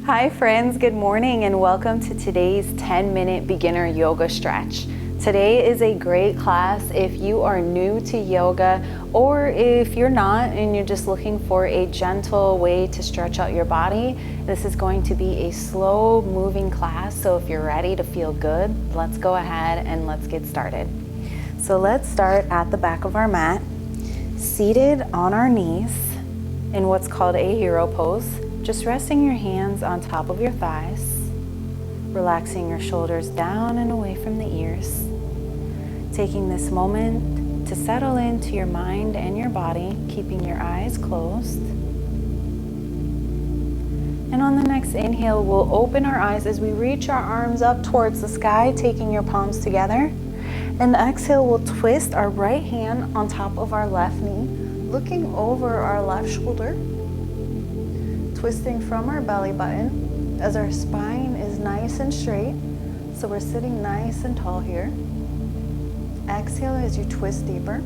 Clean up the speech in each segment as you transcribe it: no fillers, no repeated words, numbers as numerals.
Hi friends, good morning and welcome to today's 10-minute beginner yoga stretch. Today is a great class if you are new to yoga or if you're not and you're just looking for a gentle way to stretch out your body. This is going to be a slow moving class, so if you're ready to feel good, let's go ahead and let's get started. So let's start at the back of our mat, seated on our knees in what's called a hero pose. Just resting your hands on top of your thighs, relaxing your shoulders down and away from the ears. Taking this moment to settle into your mind and your body, keeping your eyes closed. And on the next inhale, we'll open our eyes as we reach our arms up towards the sky, taking your palms together. And exhale, we'll twist our right hand on top of our left knee, looking over our left shoulder. Twisting from our belly button as our spine is nice and straight. So we're sitting nice and tall here. Exhale as you twist deeper.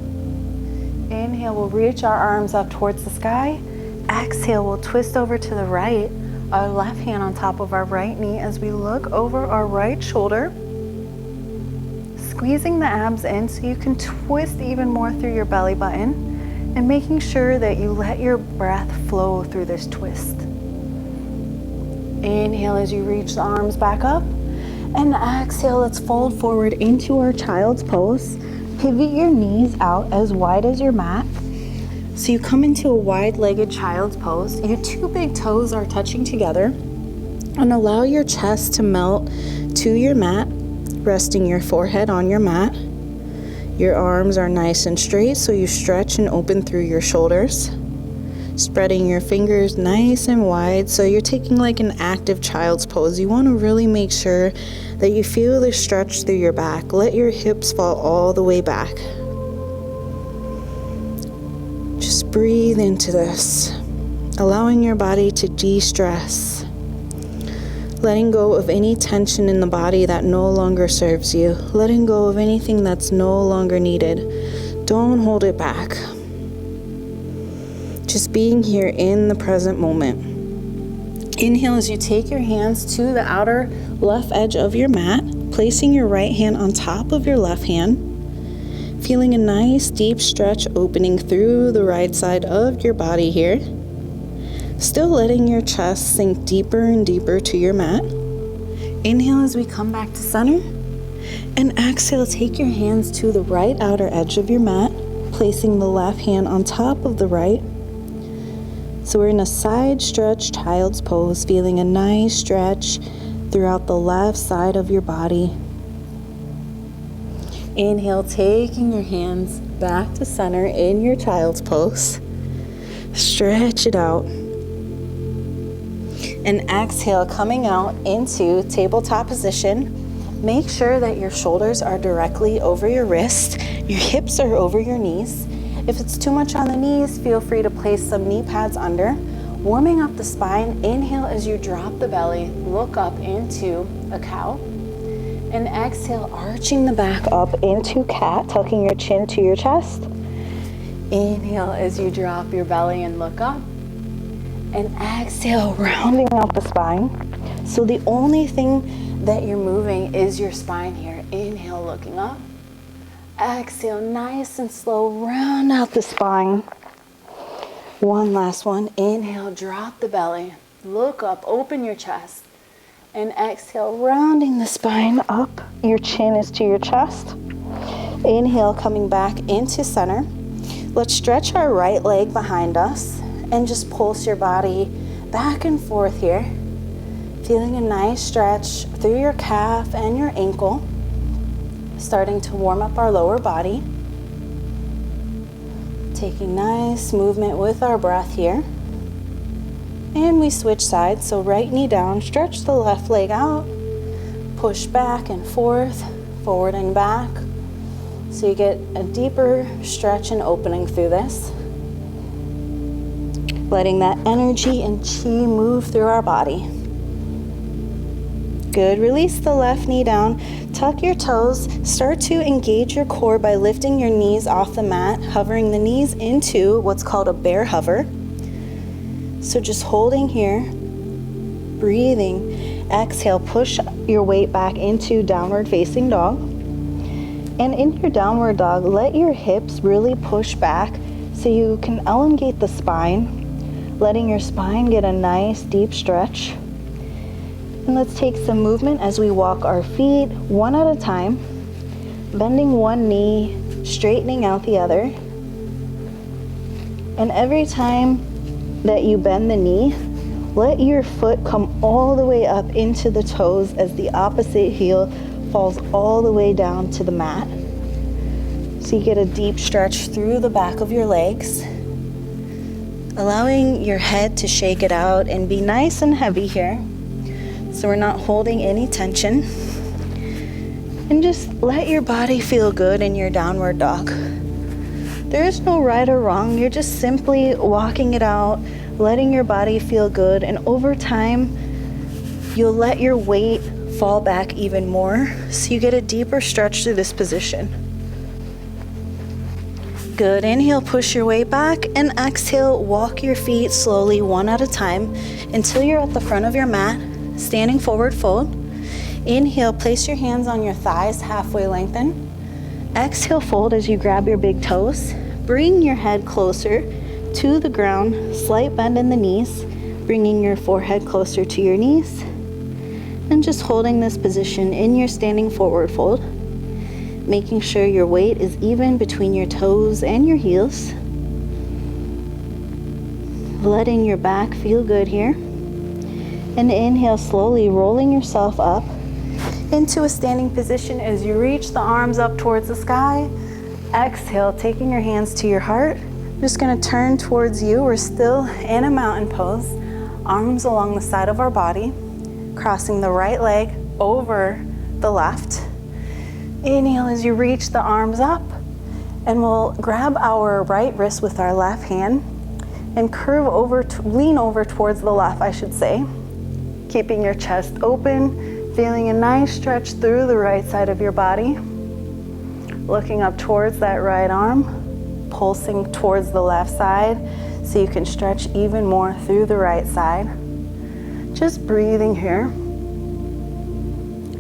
Inhale, we'll reach our arms up towards the sky. Exhale, we'll twist over to the right, our left hand on top of our right knee as we look over our right shoulder. Squeezing the abs in so you can twist even more through your belly button. And making sure that you let your breath flow through this twist. Inhale as you reach the arms back up. And exhale, let's fold forward into our child's pose. Pivot your knees out as wide as your mat. So you come into a wide-legged child's pose. Your two big toes are touching together. And allow your chest to melt to your mat, resting your forehead on your mat. Your arms are nice and straight, so you stretch and open through your shoulders. Spreading your fingers nice and wide, so you're taking like an active child's pose. You want to really make sure that you feel the stretch through your back. Let your hips fall all the way back. Just breathe into this, allowing your body to de-stress. Letting go of any tension in the body that no longer serves you. Letting go of anything that's no longer needed. Don't hold it back. Just being here in the present moment. Inhale as you take your hands to the outer left edge of your mat, placing your right hand on top of your left hand. Feeling a nice deep stretch opening through the right side of your body here. Still letting your chest sink deeper and deeper to your mat. Inhale as we come back to center. And exhale, take your hands to the right outer edge of your mat, placing the left hand on top of the right. So we're in a side stretch child's pose, feeling a nice stretch throughout the left side of your body. Inhale, taking your hands back to center in your child's pose. Stretch it out. And exhale, coming out into tabletop position. Make sure that your shoulders are directly over your wrist. Your hips are over your knees. If it's too much on the knees, feel free to place some knee pads under. Warming up the spine, inhale as you drop the belly, look up into a cow. And exhale, arching the back up into cat, tucking your chin to your chest. Inhale as you drop your belly and look up. And exhale, rounding out the spine. So the only thing that you're moving is your spine here. Inhale, looking up. Exhale, nice and slow, round out the spine. One last one. Inhale, drop the belly. Look up, open your chest. And exhale, rounding the spine up. Your chin is to your chest. Inhale, coming back into center. Let's stretch our right leg behind us. And just pulse your body back and forth here. Feeling a nice stretch through your calf and your ankle. Starting to warm up our lower body. Taking nice movement with our breath here. And we switch sides, so right knee down, stretch the left leg out. Push back and forth, forward and back. So you get a deeper stretch and opening through this. Letting that energy and chi move through our body. Good, release the left knee down, tuck your toes, start to engage your core by lifting your knees off the mat, hovering the knees into what's called a bear hover. So just holding here, breathing. Exhale, push your weight back into downward facing dog. And in your downward dog, let your hips really push back so you can elongate the spine, letting your spine get a nice deep stretch. And let's take some movement as we walk our feet one at a time, bending one knee, straightening out the other. And every time that you bend the knee, let your foot come all the way up into the toes as the opposite heel falls all the way down to the mat. So you get a deep stretch through the back of your legs, allowing your head to shake it out and be nice and heavy here. So we're not holding any tension. And just let your body feel good in your downward dog. There is no right or wrong. You're just simply walking it out, letting your body feel good. And over time, you'll let your weight fall back even more so you get a deeper stretch through this position. Good. Inhale, push your weight back, and exhale, walk your feet slowly one at a time until you're at the front of your mat, standing forward fold. Inhale, place your hands on your thighs, halfway lengthen. Exhale, fold as you grab your big toes. Bring your head closer to the ground, slight bend in the knees, bringing your forehead closer to your knees. And just holding this position in your standing forward fold, making sure your weight is even between your toes and your heels. Letting your back feel good here. And inhale, slowly rolling yourself up into a standing position as you reach the arms up towards the sky. Exhale, taking your hands to your heart. Just gonna turn towards you. We're still in a mountain pose. Arms along the side of our body, crossing the right leg over the left. Inhale as you reach the arms up, and we'll grab our right wrist with our left hand and curve over, lean over towards the left, I should say. Keeping your chest open, feeling a nice stretch through the right side of your body. Looking up towards that right arm, pulsing towards the left side so you can stretch even more through the right side. Just breathing here.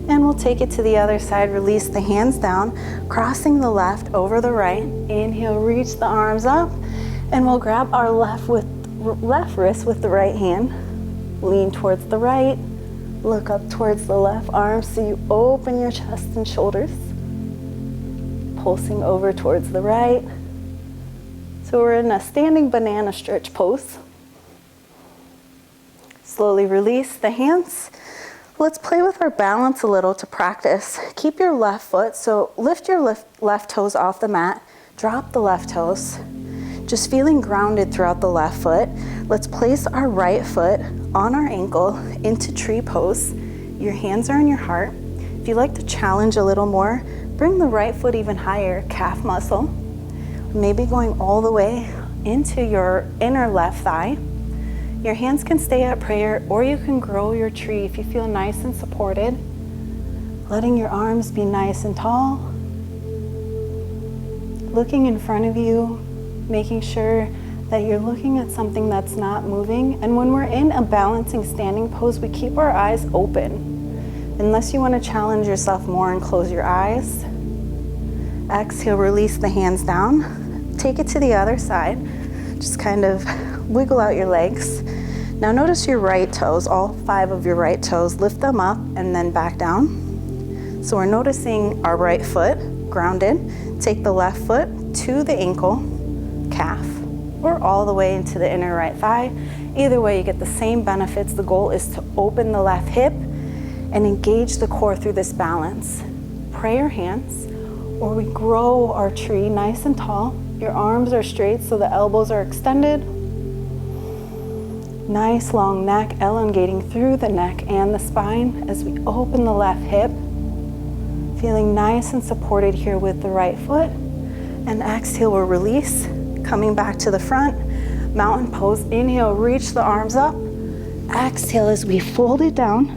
And we'll take it to the other side, release the hands down, crossing the left over the right. Inhale, reach the arms up, and we'll grab our left wrist with the right hand. Lean towards the right, look up towards the left arm so you open your chest and shoulders. Pulsing over towards the right. So we're in a standing banana stretch pose. Slowly release the hands. Let's play with our balance a little to practice. Keep your left foot, so lift your left toes off the mat, drop the left toes. Just feeling grounded throughout the left foot. Let's place our right foot on our ankle into tree pose. Your hands are on your heart. If you'd like to challenge a little more, bring the right foot even higher, calf muscle. Maybe going all the way into your inner left thigh. Your hands can stay at prayer, or you can grow your tree if you feel nice and supported. Letting your arms be nice and tall. Looking in front of you, making sure that you're looking at something that's not moving. And when we're in a balancing standing pose, we keep our eyes open. Unless you want to challenge yourself more and close your eyes. Exhale, release the hands down. Take it to the other side. Just kind of wiggle out your legs. Now notice your right toes, all 5 of your right toes. Lift them up and then back down. So we're noticing our right foot grounded. Take the left foot to the ankle, calf, or all the way into the inner right thigh. Either way, you get the same benefits. The goal is to open the left hip and engage the core through this balance. Prayer hands, or we grow our tree nice and tall. Your arms are straight so the elbows are extended. Nice long neck, elongating through the neck and the spine as we open the left hip. Feeling nice and supported here with the right foot. And exhale, we'll release. Coming back to the front, mountain pose. Inhale, reach the arms up. Exhale as we fold it down.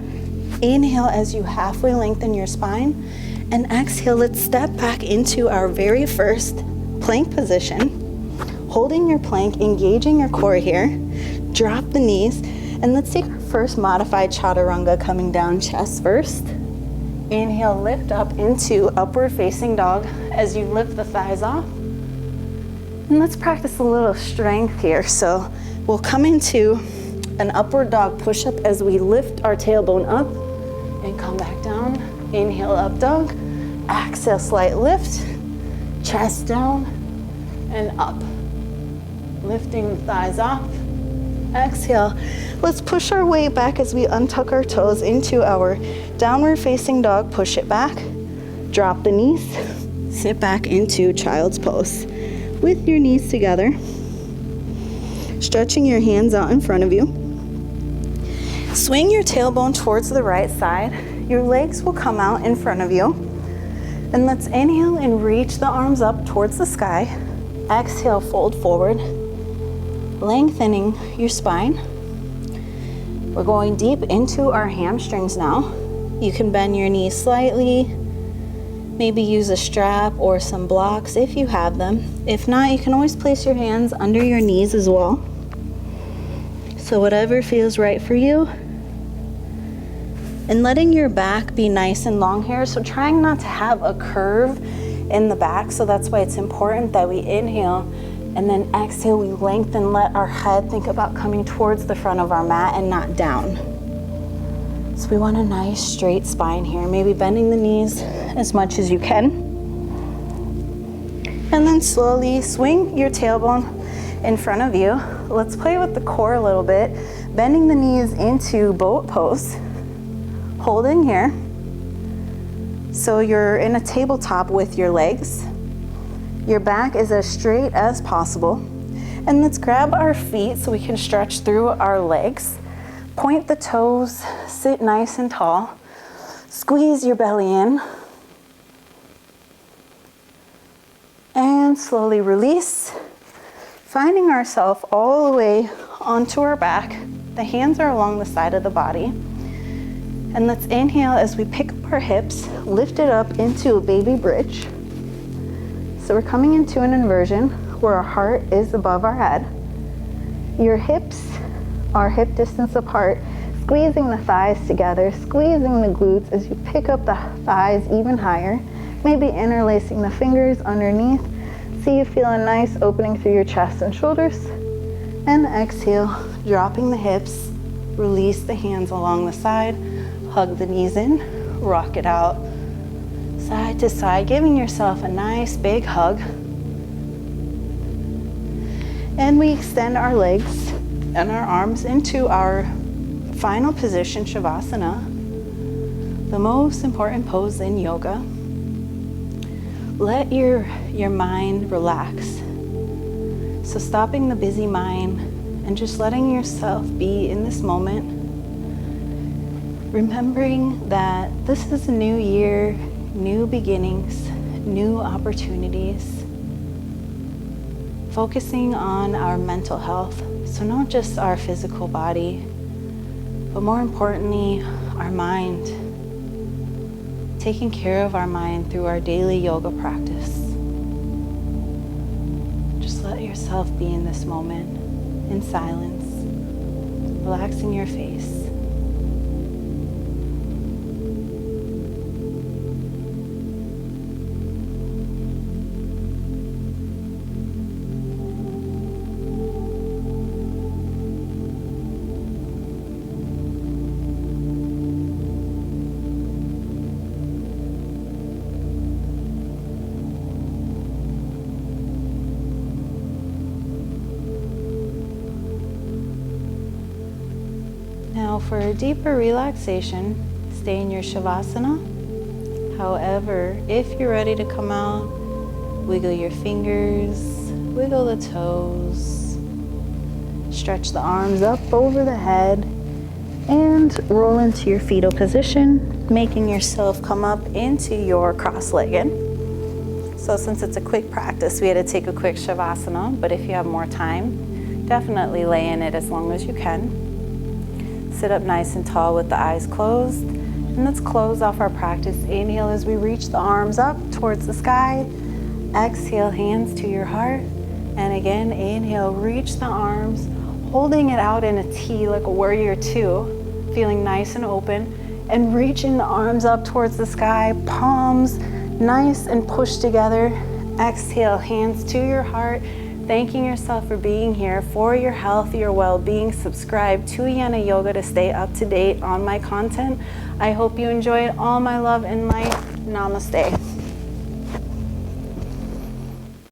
Inhale as you halfway lengthen your spine. And exhale, let's step back into our very first plank position. Holding your plank, engaging your core here. Drop the knees, and let's take our first modified chaturanga, coming down chest first. Inhale, lift up into upward facing dog as you lift the thighs off. And let's practice a little strength here. So we'll come into an upward dog push-up as we lift our tailbone up and come back down. Inhale, up dog. Exhale, slight lift. Chest down and up. Lifting the thighs off. Exhale. Let's push our weight back as we untuck our toes into our downward facing dog. Push it back. Drop the knees. Sit back into child's pose with your knees together. Stretching your hands out in front of you. Swing your tailbone towards the right side. Your legs will come out in front of you. And let's inhale and reach the arms up towards the sky. Exhale, fold forward, lengthening your spine. We're going deep into our hamstrings now. You can bend your knees slightly, maybe use a strap or some blocks if you have them. If not, you can always place your hands under your knees as well. So whatever feels right for you. And letting your back be nice and long here. So trying not to have a curve in the back. So that's why it's important that we inhale and then exhale, we lengthen, let our head think about coming towards the front of our mat and not down. So we want a nice straight spine here, maybe bending the knees as much as you can. And then slowly swing your tailbone in front of you. Let's play with the core a little bit, bending the knees into boat pose, holding here. So you're in a tabletop with your legs. Your back is as straight as possible. And let's grab our feet so we can stretch through our legs. Point the toes, sit nice and tall. Squeeze your belly in. And slowly release. Finding ourselves all the way onto our back. The hands are along the side of the body. And let's inhale as we pick up our hips, lift it up into a baby bridge. So we're coming into an inversion where our heart is above our head. Your hips are hip distance apart, squeezing the thighs together, squeezing the glutes as you pick up the thighs even higher, maybe interlacing the fingers underneath. So you feel a nice opening through your chest and shoulders. And exhale, dropping the hips, release the hands along the side, hug the knees in, rock it out. Side to side, giving yourself a nice big hug. And we extend our legs and our arms into our final position, Shavasana, the most important pose in yoga. Let your mind relax. So stopping the busy mind and just letting yourself be in this moment. Remembering that this is a new year, new beginnings, new opportunities. Focusing on our mental health, so not just our physical body, but more importantly, our mind. Taking care of our mind through our daily yoga practice. Just let yourself be in this moment, in silence, relaxing your face. Now for a deeper relaxation, stay in your Shavasana. However, if you're ready to come out, wiggle your fingers, wiggle the toes, stretch the arms up over the head, and roll into your fetal position, making yourself come up into your cross-legged. So since it's a quick practice, we had to take a quick Shavasana, but if you have more time, definitely lay in it as long as you can. Sit up nice and tall with the eyes closed. And let's close off our practice. Inhale as we reach the arms up towards the sky. Exhale, hands to your heart. And again, inhale, reach the arms, holding it out in a T like a warrior two. feeling nice and open, and reaching the arms up towards the sky, palms nice and pushed together. Exhale, hands to your heart, thanking yourself for being here, for your health, your well-being. Subscribe to Yena Yoga to stay up to date on my content. I hope you enjoyed. All my love and light. Namaste.